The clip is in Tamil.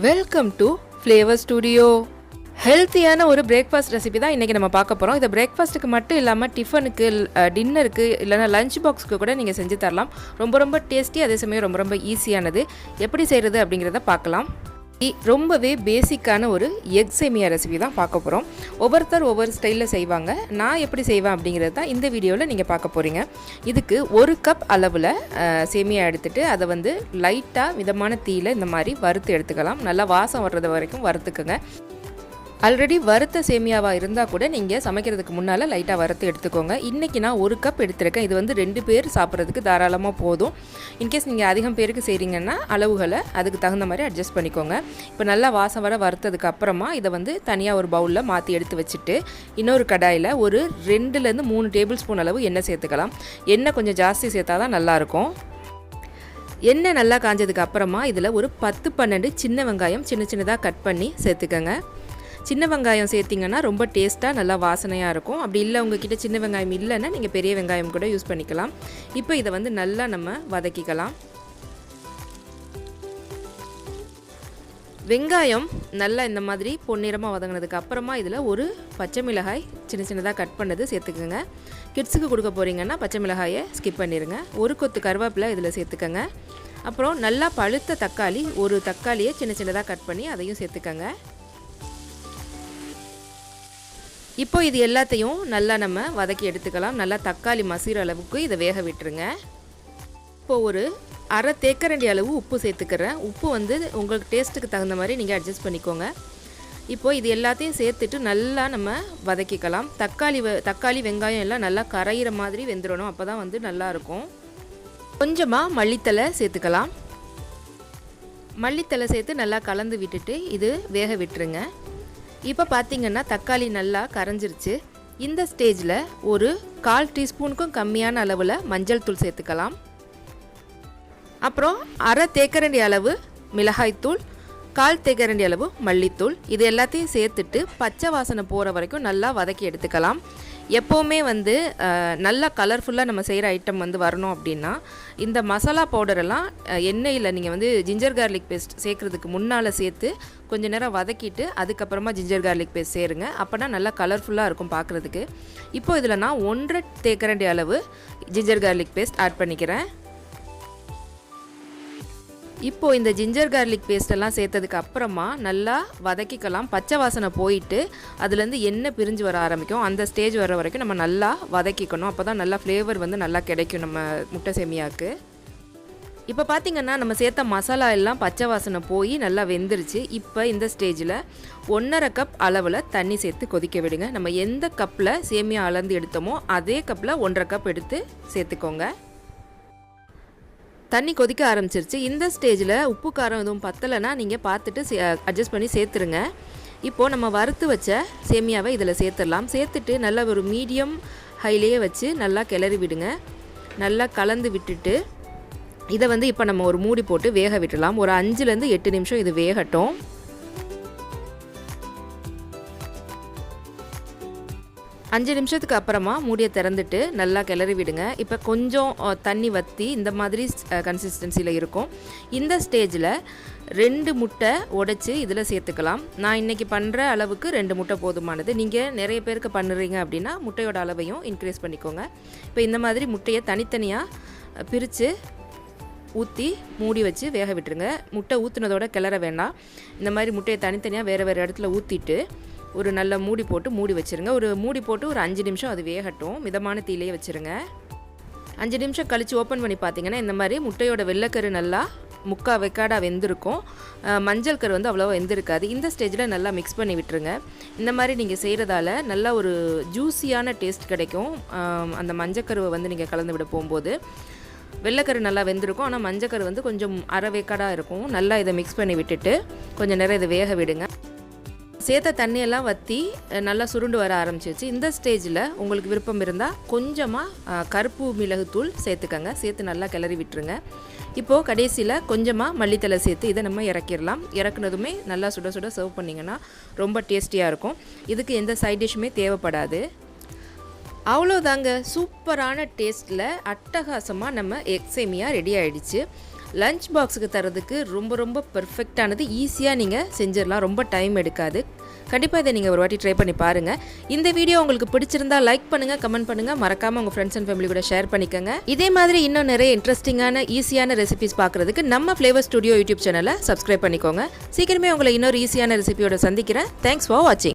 Welcome to flavour studio. ஹெல்த்தியான ஒரு பிரேக்ஃபாஸ்ட் ரெசிபி தான் இன்றைக்கி நம்ம பார்க்க போகிறோம். இதை பிரேக்ஃபாஸ்ட்டுக்கு மட்டும் இல்லாமல் டிஃபனுக்கு, டின்னருக்கு, இல்லைனா லஞ்ச் பாக்ஸுக்கு கூட நீங்கள் செஞ்சு தரலாம். ரொம்ப டேஸ்டி, அதே சமயம் ரொம்ப ஈஸியானது. எப்படி செய்கிறது அப்படிங்கிறத பார்க்கலாம். ரொம்பவே பேசிக்கான ஒரு எக் சேமியா ரெசிபி தான் பார்க்க போகிறோம். ஒவ்வொருத்தர் ஒவ்வொரு ஸ்டைலில் செய்வாங்க. நான் எப்படி செய்வேன் அப்படிங்கிறது தான் இந்த வீடியோவில் நீங்கள் பார்க்க போகிறீங்க. இதுக்கு 1 கப் அளவில் சேமியா எடுத்துகிட்டு அதை லைட்டாக மிதமான தீயில் இந்த மாதிரி வறுத்து எடுத்துக்கலாம். நல்லா வாசம் வர்றது வரைக்கும் வறுத்துக்குங்க. ஆல்ரெடி வறுத்த சேமியாவாக இருந்தால் கூட நீங்கள் சமைக்கிறதுக்கு முன்னால் லைட்டாக வறுத்து எடுத்துக்கோங்க. இன்றைக்கி நான் 1 கப் எடுத்துருக்கேன். இது 2 பேர் சாப்பிட்றதுக்கு தாராளமாக போதும். இன்கேஸ் நீங்கள் அதிகம் பேருக்கு செய்கிறீங்கன்னா அளவுகளை அதுக்கு தகுந்த மாதிரி அட்ஜஸ்ட் பண்ணிக்கோங்க. இப்போ நல்லா வாசம் வர வறுத்ததுக்கு அப்புறமா இதை தனியாக ஒரு பவுலில் மாற்றி எடுத்து வச்சுட்டு இன்னொரு கடாயில் ஒரு 2லேருந்து 3 டேபிள் ஸ்பூன் அளவு எண்ணெய் சேர்த்துக்கலாம். எண்ணெய் கொஞ்சம் ஜாஸ்தி சேர்த்தா தான் நல்லாயிருக்கும். எண்ணெய் நல்லா காஞ்சதுக்கு அப்புறமா இதில் ஒரு 10-12 சின்ன வெங்காயம் சின்னதாக கட் பண்ணி சேர்த்துக்கோங்க. சின்ன வெங்காயம் சேர்த்திங்கன்னா ரொம்ப டேஸ்ட்டாக நல்லா வாசனையாக இருக்கும். அப்படி இல்லை உங்ககிட்ட சின்ன வெங்காயம் இல்லைன்னா நீங்கள் பெரிய வெங்காயம் கூட யூஸ் பண்ணிக்கலாம். இப்போ இதை நல்லா நம்ம வதக்கிக்கலாம். வெங்காயம் நல்லா இந்த மாதிரி பொன்னிறமாக வதங்கினதுக்கு அப்புறமா இதில் ஒரு பச்சை மிளகாய் சின்னதாக கட் பண்ணது சேர்த்துக்குங்க. கிட்ஸுக்கு கொடுக்க போகிறீங்கன்னா பச்சை மிளகாயை ஸ்கிப் பண்ணிடுங்க. ஒரு கொத்து கருவேப்பிலை இதில் சேர்த்துக்கங்க. அப்புறம் நல்லா பழுத்த தக்காளி, ஒரு தக்காளியை சின்னதாக கட் பண்ணி அதையும் சேர்த்துக்கங்க. இப்போ இது எல்லாத்தையும் நல்லா நம்ம வதக்கி எடுத்துக்கலாம். நல்லா தக்காளி மசிற அளவுக்கு இதை வேக விட்டுருங்க. இப்போது ஒரு அரை தேக்கரண்டி அளவு உப்பு சேர்த்துக்கிறேன். உப்பு உங்களுக்கு டேஸ்ட்டுக்கு தகுந்த மாதிரி நீங்கள் அட்ஜஸ்ட் பண்ணிக்கோங்க. இப்போது இது எல்லாத்தையும் சேர்த்துட்டு நல்லா நம்ம வதக்கிக்கலாம். தக்காளி வெங்காயம் எல்லாம் நல்லா கரையிற மாதிரி வெந்துடணும். அப்போ தான் நல்லாயிருக்கும். கொஞ்சமாக மல்லித்தலை சேர்த்துக்கலாம். மல்லித்தலை சேர்த்து நல்லா கலந்து விட்டுட்டு இது வேக விட்டுருங்க. இப்போ பார்த்திங்கன்னா தக்காளி நல்லா கரைஞ்சிருச்சு. இந்த ஸ்டேஜில் ஒரு 1/4 டீஸ்பூனுக்கும் கம்மியான அளவில் மஞ்சள் தூள் சேர்த்துக்கலாம். அப்புறம் அரை தேக்கரண்டி அளவு மிளகாய்த்தூள், 1/4 தேக்கரண்டி அளவு மல்லித்தூள், இது எல்லாத்தையும் சேர்த்துட்டு பச்சை வாசனை போகிற வரைக்கும் நல்லா வதக்கி எடுத்துக்கலாம். எப்போவுமே நல்லா கலர்ஃபுல்லாக நம்ம செய்கிற ஐட்டம் வரணும் அப்படின்னா இந்த மசாலா பவுடரெல்லாம் எண்ணெயில் நீங்கள் ஜிஞ்சர் கார்லிக் பேஸ்ட் சேர்க்குறதுக்கு முன்னால் சேர்த்து கொஞ்சம் நேரம் வதக்கிட்டு அதுக்கப்புறமா ஜிஞ்சர் கார்லிக் பேஸ்ட் சேருங்க. அப்போனா நல்லா கலர்ஃபுல்லாக இருக்கும் பார்க்குறதுக்கு. இப்போது இதில் நான் 1.5 தேக்கரண்டி அளவு ஜிஞ்சர் கார்லிக் பேஸ்ட் ஆட் பண்ணிக்கிறேன். இப்போது இந்த ஜிஞ்சர் கார்லிக் பேஸ்ட்டெல்லாம் சேர்த்ததுக்கு அப்புறமா நல்லா வதக்கிக்கலாம். பச்சை வாசனை போயிட்டு அதுலேருந்து எண்ணெய் பிரிஞ்சு வர ஆரம்பிக்கும். அந்த ஸ்டேஜ் வர வரைக்கும் நம்ம நல்லா வதக்கிக்கணும். அப்போ தான் நல்லா ஃப்ளேவர் நல்லா கிடைக்கும் நம்ம முட்டை சேமியாவுக்கு. இப்போ பார்த்திங்கன்னா நம்ம சேர்த்த மசாலா எல்லாம் பச்சை வாசனை போய் நல்லா வெந்துருச்சு. இப்போ இந்த ஸ்டேஜில் 1.5 கப் அளவில் தண்ணி சேர்த்து கொதிக்க விடுங்க. நம்ம எந்த கப்பில் சேமியா அளந்து எடுத்தோமோ அதே கப்பில் 1.5 கப் எடுத்து சேர்த்துக்கோங்க. தண்ணி கொதிக்க ஆரம்பிச்சிருச்சு. இந்த ஸ்டேஜில் உப்பு காரம் எதுவும் பத்தலைன்னா நீங்கள் பார்த்துட்டு அட்ஜஸ்ட் பண்ணி சேர்த்துருங்க. இப்போது நம்ம வறுத்து வச்ச சேமியாவை இதில் சேர்த்துடலாம். சேர்த்துட்டு நல்லா ஒரு மீடியம் ஹைலேயே வச்சு நல்லா கிளறி விடுங்க. நல்லா கலந்து விட்டுட்டு இதை இப்போ நம்ம ஒரு மூடி போட்டு வேக விட்டுடலாம். ஒரு 5லேருந்து 8 நிமிஷம் இது வேகட்டும். அஞ்சு நிமிஷத்துக்கு அப்புறமா மூடியை திறந்துட்டு நல்லா கிளறி விடுங்க. இப்போ கொஞ்சம் தண்ணி வற்றி இந்த மாதிரி கன்சிஸ்டன்சியில் இருக்கும். இந்த ஸ்டேஜில் 2 முட்டை உடைச்சி இதில் சேர்த்துக்கலாம். நான் இன்றைக்கி பண்ணுற அளவுக்கு 2 முட்டை போதுமானது. நீங்கள் நிறைய பேருக்கு பண்ணுறீங்க அப்படின்னா முட்டையோட அளவையும் இன்க்ரீஸ் பண்ணிக்கோங்க. இப்போ இந்த மாதிரி முட்டையை தனித்தனியாக பிரித்து ஊற்றி மூடி வச்சு வேக விட்டுருங்க. முட்டை ஊற்றுனதோட கிளற வேண்டாம். இந்த மாதிரி முட்டையை தனித்தனியாக வேறு இடத்துல ஊற்றிட்டு ஒரு நல்ல மூடி போட்டு மூடி வச்சுருங்க. ஒரு மூடி போட்டு ஒரு 5 நிமிஷம் அது வேகட்டும். மிதமான தீயிலே வச்சுருங்க. 5 நிமிஷம் கழித்து ஓப்பன் பண்ணி பார்த்தீங்கன்னா இந்த மாதிரி முட்டையோட வெள்ளைக்கரு நல்லா வெக்காடாக வெந்திருக்கும். மஞ்சள் கரு அவ்வளோவா வெந்திருக்காது. இந்த ஸ்டேஜில் நல்லா மிக்ஸ் பண்ணி விட்டுருங்க. இந்த மாதிரி நீங்கள் செய்கிறதால நல்லா ஒரு ஜூஸியான டேஸ்ட் கிடைக்கும். அந்த மஞ்சக்கருவை நீங்கள் கலந்து விட போகும்போது வெள்ளைக்கரு நல்லா வெந்திருக்கும். ஆனால் மஞ்சக்கரு கொஞ்சம் அரை வேக்காடாக இருக்கும். நல்லா இதை மிக்ஸ் பண்ணி விட்டுட்டு கொஞ்சம் நேரம் இதை வேக விடுங்க. சேர்த்த தண்ணியெல்லாம் வற்றி நல்லா சுருண்டு வர ஆரம்பிச்சிருச்சு. இந்த ஸ்டேஜில் உங்களுக்கு விருப்பம் இருந்தால் கொஞ்சமாக கருப்பு மிளகுத்தூள் சேர்த்துக்கங்க. சேர்த்து நல்லா கிளறி விட்டுருங்க. இப்போது கடைசியில் கொஞ்சமாக மல்லித்தலை சேர்த்து இதை நம்ம இறக்கிடலாம். இறக்குனதுமே நல்லா சுட சுட சர்வ் பண்ணிங்கன்னா ரொம்ப டேஸ்டியாக இருக்கும். இதுக்கு எந்த சைட் டிஷ்ஷுமே தேவைப்படாது. அவ்வளோதாங்க, சூப்பரான டேஸ்ட்டில் அட்டகாசமாக நம்ம எக் சேமியா ரெடி ஆகிடுச்சு. லஞ்ச் பாக்ஸுக்கு தரதுக்கு ரொம்ப பெர்ஃபெக்டானது. ஈஸியாக நீங்கள் செஞ்சிடலாம், ரொம்ப டைம் எடுக்காது. கண்டிப்பாக இதை நீங்கள் ஒரு வாட்டி ட்ரை பண்ணி பாருங்கள். இந்த வீடியோ உங்களுக்கு பிடிச்சிருந்தா லைக் பண்ணுங்கள், கமெண்ட் பண்ணுங்கள், மறக்காமல் உங்கள் ஃப்ரெண்ட்ஸ் அண்ட் ஃபேமிலி கூட ஷேர் பண்ணிக்கோங்க. இதே மாதிரி இன்னும் நிறைய இன்ட்ரெஸ்டிங்கான ஈஸியான ரெசிபிஸ் பார்க்குறதுக்கு நம்ம ஃப்ளேவர் ஸ்டுடியோ யூடியூப் சேனலை சப்ஸ்கிரைப் பண்ணிக்கோங்க. சீக்கிரமே உங்களை இன்னொரு ஈஸியான ரெசிபியோட சந்திக்கிறேன். தேங்க்ஸ் ஃபார் வாட்சிங்.